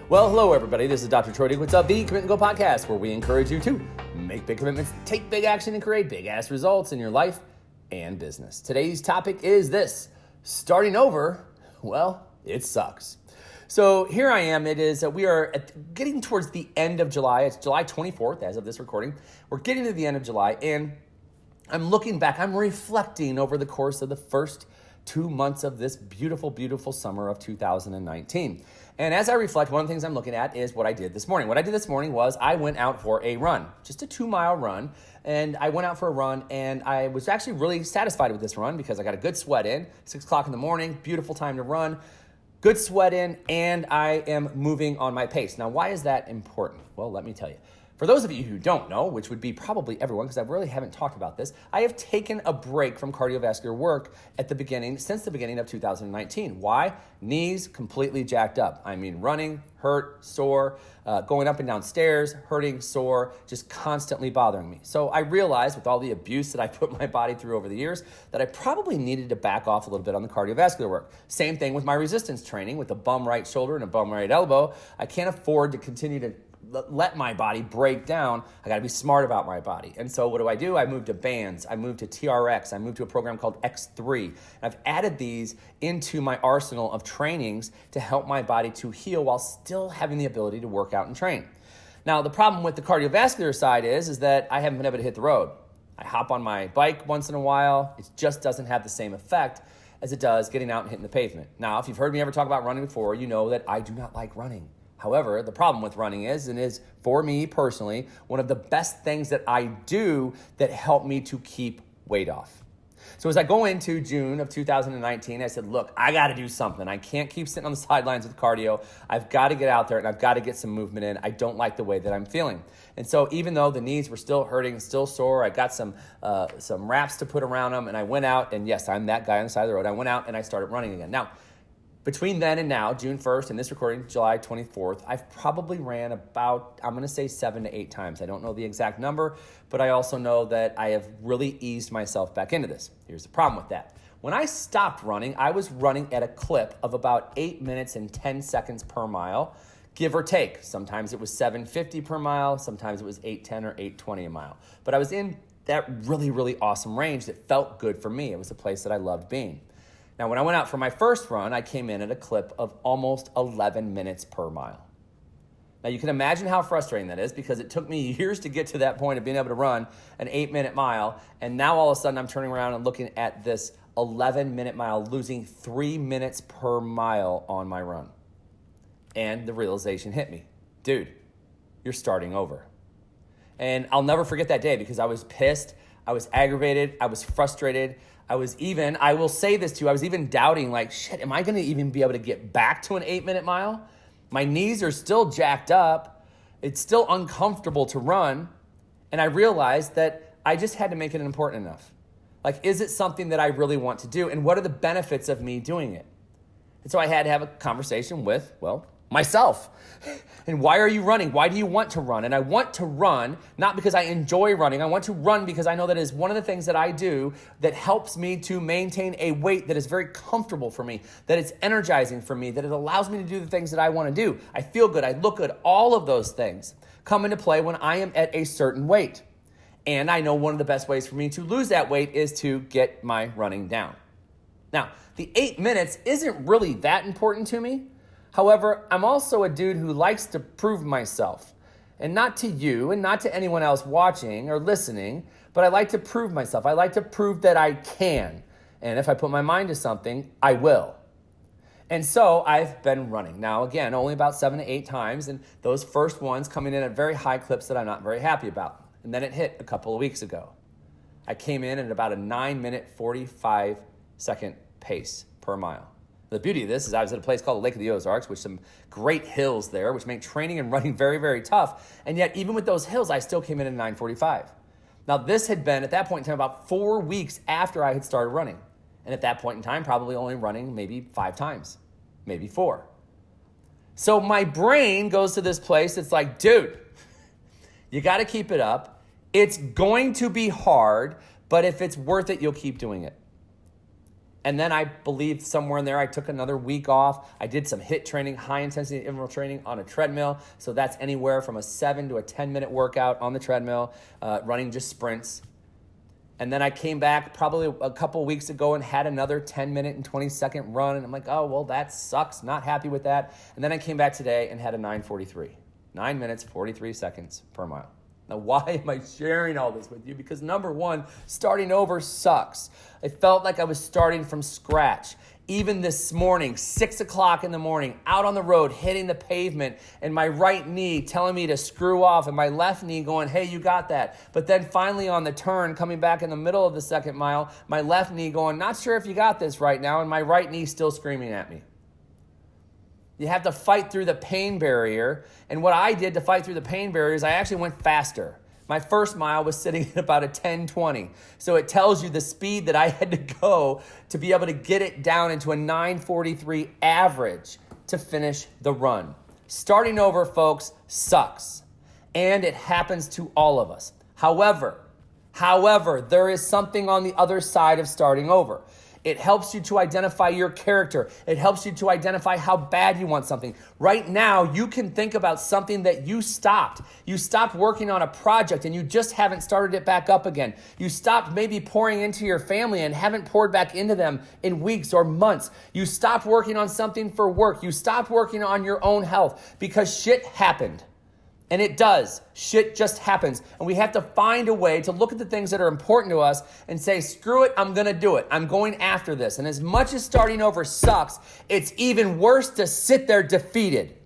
Well, hello, everybody. This is Dr. Troy Digwitz of the Commit and Go podcast, where we encourage you to make big commitments, take big action, and create big-ass results in your life and business. Today's topic is this: starting over, well, it sucks. So here I am. It is, we are getting towards the end of July. It's July 24th as of this recording. We're getting to the end of July, and I'm looking back. I'm reflecting over the course of the first 2 months of this beautiful, beautiful summer of 2019. And as I reflect, one of the things I'm looking at is what I did this morning. What I did this morning was I went out for a run, just a 2-mile run. And I went out for a run, and I was actually really satisfied with this run because I got a good sweat in, 6 o'clock in the morning, beautiful time to run, good sweat in, and I am moving on my pace. Now, why is that important? Well, let me tell you. For those of you who don't know, which would be probably everyone, because I really haven't talked about this, I have taken a break from cardiovascular work since the beginning of 2019. Why? Knees completely jacked up. I mean, running, hurt, sore, going up and down stairs, hurting, sore, just constantly bothering me. So I realized with all the abuse that I put my body through over the years that I probably needed to back off a little bit on the cardiovascular work. Same thing with my resistance training with a bum right shoulder and a bum right elbow. I can't afford to continue to let my body break down. I got to be smart about my body. And so what do? I moved to bands. I moved to TRX. I moved to a program called X3. And I've added these into my arsenal of trainings to help my body to heal while still having the ability to work out and train. Now, the problem with the cardiovascular side is that I haven't been able to hit the road. I hop on my bike once in a while. It just doesn't have the same effect as it does getting out and hitting the pavement. Now, if you've heard me ever talk about running before, you know that I do not like running. However, the problem with running is for me personally, one of the best things that I do that help me to keep weight off. So as I go into June of 2019, I said, look, I got to do something. I can't keep sitting on the sidelines with cardio. I've got to get out there and I've got to get some movement in. I don't like the way that I'm feeling. And so even though the knees were still hurting, still sore, I got some wraps to put around them, and I went out, and yes, I'm that guy on the side of the road. I went out and I started running again. Now, between then and now, June 1st, and this recording, July 24th, I've probably ran about, I'm going to say 7 to 8 times. I don't know the exact number, but I also know that I have really eased myself back into this. Here's the problem with that. When I stopped running, I was running at a clip of about 8 minutes and 10 seconds per mile, give or take. Sometimes it was 7:50 per mile. Sometimes it was 8:10 or 8:20 a mile. But I was in that really, really awesome range that felt good for me. It was a place that I loved being. Now, when I went out for my first run, I came in at a clip of almost 11 minutes per mile. Now, you can imagine how frustrating that is because it took me years to get to that point of being able to run an 8-minute mile, and now all of a sudden I'm turning around and looking at this 11-minute mile, losing 3 minutes per mile on my run. And the realization hit me. Dude, you're starting over. And I'll never forget that day because I was pissed, I was aggravated, I was frustrated. I will say this to you, I was even doubting, like, shit, am I going to even be able to get back to an 8-minute mile? My knees are still jacked up. It's still uncomfortable to run. And I realized that I just had to make it important enough. Like, is it something that I really want to do? And what are the benefits of me doing it? And so I had to have a conversation with, myself. And why are you running? Why do you want to run? And I want to run, not because I enjoy running. I want to run because I know that is one of the things that I do that helps me to maintain a weight that is very comfortable for me, that it's energizing for me, that it allows me to do the things that I want to do. I feel good. I look good. All of those things come into play when I am at a certain weight. And I know one of the best ways for me to lose that weight is to get my running down. Now, the 8 minutes isn't really that important to me. However, I'm also a dude who likes to prove myself, and not to you and not to anyone else watching or listening, but I like to prove myself. I like to prove that I can, and if I put my mind to something, I will. And so I've been running. Now, again, only about 7 to 8 times, and those first ones coming in at very high clips that I'm not very happy about. And then it hit a couple of weeks ago. I came in at about a 9-minute, 45-second pace per mile. The beauty of this is I was at a place called the Lake of the Ozarks, with some great hills there, which make training and running very, very tough. And yet, even with those hills, I still came in at 9:45. Now, this had been, at that point in time, about 4 weeks after I had started running. And at that point in time, probably only running maybe 5 times, maybe 4. So my brain goes to this place. It's like, dude, you got to keep it up. It's going to be hard, but if it's worth it, you'll keep doing it. And then I believe somewhere in there, I took another week off. I did some HIIT training, high intensity interval training on a treadmill. So that's anywhere from a 7 to a 10-minute workout on the treadmill, running just sprints. And then I came back probably a couple weeks ago and had another 10-minute and 20-second run. And I'm like, oh, well, that sucks. Not happy with that. And then I came back today and had a 9:43. 9 minutes, 43 seconds per mile. Now, why am I sharing all this with you? Because number one, starting over sucks. It felt like I was starting from scratch. Even this morning, 6 o'clock in the morning, out on the road, hitting the pavement, and my right knee telling me to screw off, and my left knee going, hey, you got that. But then finally on the turn, coming back in the middle of the second mile, my left knee going, not sure if you got this right now, and my right knee still screaming at me. You have to fight through the pain barrier. And what I did to fight through the pain barrier is I actually went faster. My first mile was sitting at about a 10:20. So it tells you the speed that I had to go to be able to get it down into a 9:43 average to finish the run. Starting over, folks, sucks. And it happens to all of us. However, there is something on the other side of starting over. It helps you to identify your character. It helps you to identify how bad you want something. Right now, you can think about something that you stopped. You stopped working on a project and you just haven't started it back up again. You stopped maybe pouring into your family and haven't poured back into them in weeks or months. You stopped working on something for work. You stopped working on your own health because shit happened. And it does. Shit just happens. And we have to find a way to look at the things that are important to us and say, screw it, I'm going to do it. I'm going after this. And as much as starting over sucks, it's even worse to sit there defeated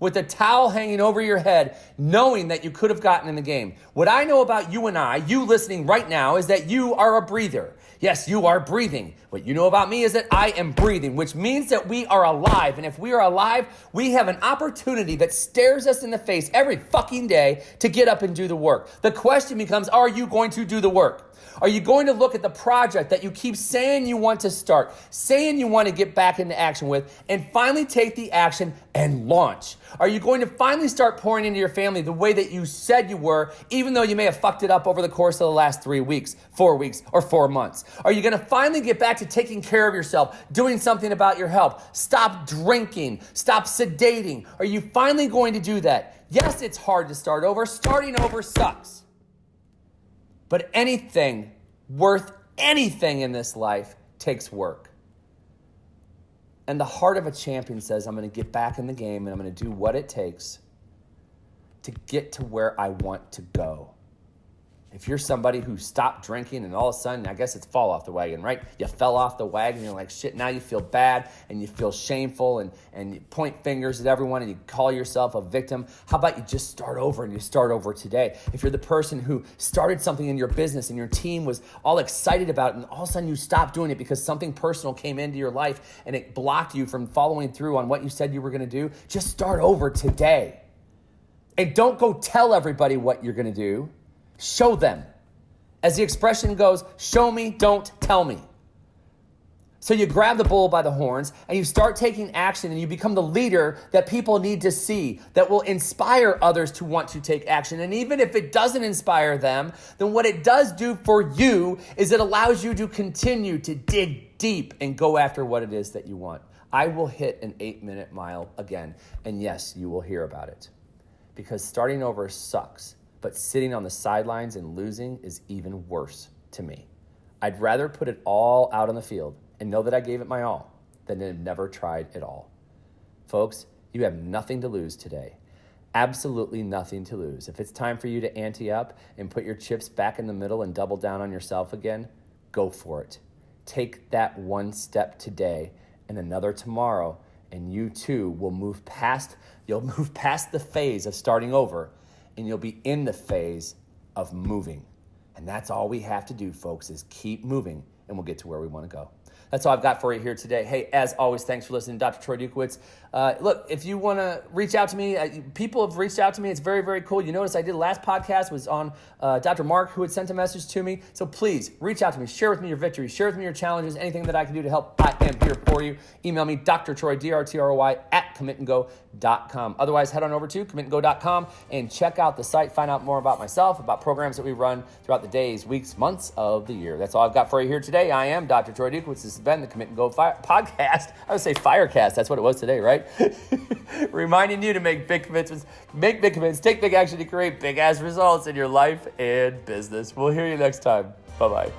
with a towel hanging over your head, knowing that you could have gotten in the game. What I know about you and I, you listening right now, is that you are a breather. Yes, you are breathing. What you know about me is that I am breathing, which means that we are alive. And if we are alive, we have an opportunity that stares us in the face every fucking day to get up and do the work. The question becomes, are you going to do the work? Are you going to look at the project that you keep saying you want to start, saying you want to get back into action with, and finally take the action and launch? Are you going to finally start pouring into your family the way that you said you were, even though you may have fucked it up over the course of the last 3 weeks, 4 weeks, or 4 months? Are you going to finally get back to taking care of yourself, doing something about your health? Stop drinking, stop sedating. Are you finally going to do that? Yes, it's hard to start over. Starting over sucks. But anything worth anything in this life takes work. And the heart of a champion says, I'm going to get back in the game and I'm going to do what it takes to get to where I want to go. If you're somebody who stopped drinking and all of a sudden, I guess it's fall off the wagon, right? You fell off the wagon, you're like, shit, now you feel bad and you feel shameful and you point fingers at everyone and you call yourself a victim. How about you just start over and you start over today? If you're the person who started something in your business and your team was all excited about it and all of a sudden you stopped doing it because something personal came into your life and it blocked you from following through on what you said you were going to do, just start over today. And don't go tell everybody what you're going to do. Show them. As the expression goes, show me, don't tell me. So you grab the bull by the horns and you start taking action and you become the leader that people need to see, that will inspire others to want to take action. And even if it doesn't inspire them, then what it does do for you is it allows you to continue to dig deep and go after what it is that you want. I will hit an 8-minute mile again. And yes, you will hear about it. Because starting over sucks. But sitting on the sidelines and losing is even worse to me. I'd rather put it all out on the field and know that I gave it my all than to have never tried at all. Folks, you have nothing to lose today. Absolutely nothing to lose. If it's time for you to ante up and put your chips back in the middle and double down on yourself again, go for it. Take that one step today and another tomorrow, and you too will move past the phase of starting over, and you'll be in the phase of moving. And that's all we have to do, folks, is keep moving, and we'll get to where we want to go. That's all I've got for you here today. Hey, as always, thanks for listening to Dr. Troy Dukowitz. Look, if you want to reach out to me, people have reached out to me. It's very, very cool. You notice I did last podcast was on Dr. Mark, who had sent a message to me. So please reach out to me. Share with me your victories. Share with me your challenges. Anything that I can do to help, I am here for you. Email me, drtroy, DRTROY, @commitandgo.com. Otherwise, head on over to commitandgo.com and check out the site. Find out more about myself, about programs that we run throughout the days, weeks, months of the year. That's all I've got for you here today. I am Dr. Troy Dukowitz. This has been the Commit and Go podcast. I would say FIRECAST. That's what it was today, right? Reminding you to make big commitments, take big action to create big-ass results in your life and business. We'll hear you next time. Bye-bye.